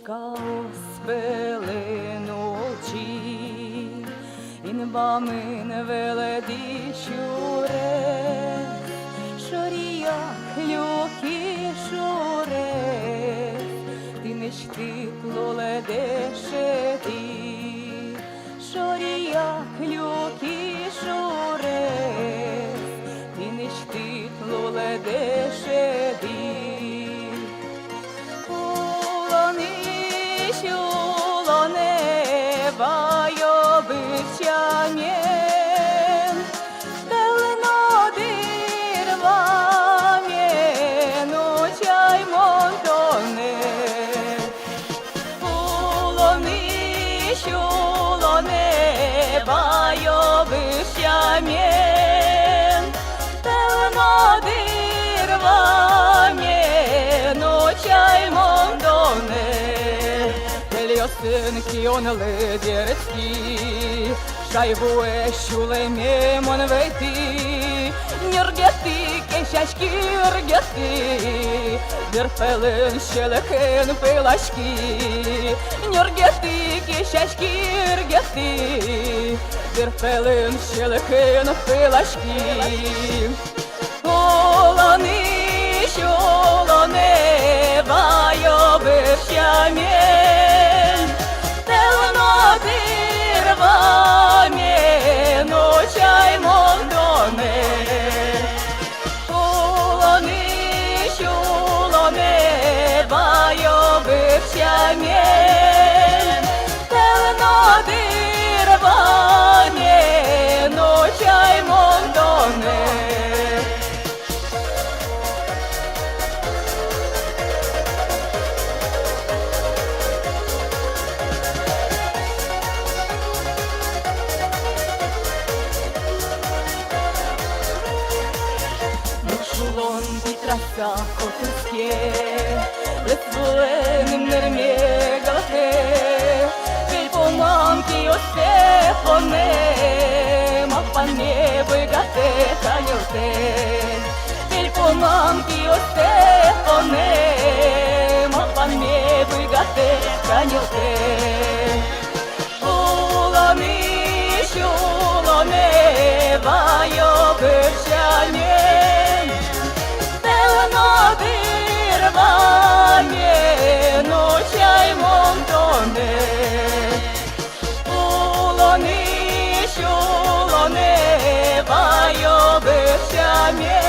річка спили ночі, інбами не веледі щуре, шорія клюки шуре, ти не штикло ледеше ти, шорія клюки шуре, ти не штикло ледеше ти. Синки он ледерецки, шайбу ещуле мемон вейти, нюргети, кешачки ургети, дерпелен щелекен пилачки, нюргети, кешачки ургети, дерпелен щелекен пилачки. Олани, щолоне, баю бивщамє, Траса котовське, лисволеним нермє галахе, біль по мамки осе поне, мапане вигате канюте, біль по мамки осе поне, мапане вигате канюте. Улани, щулоне, вайо бирчане, ночай монтоне, улони, щулоне, вайо бивщамє.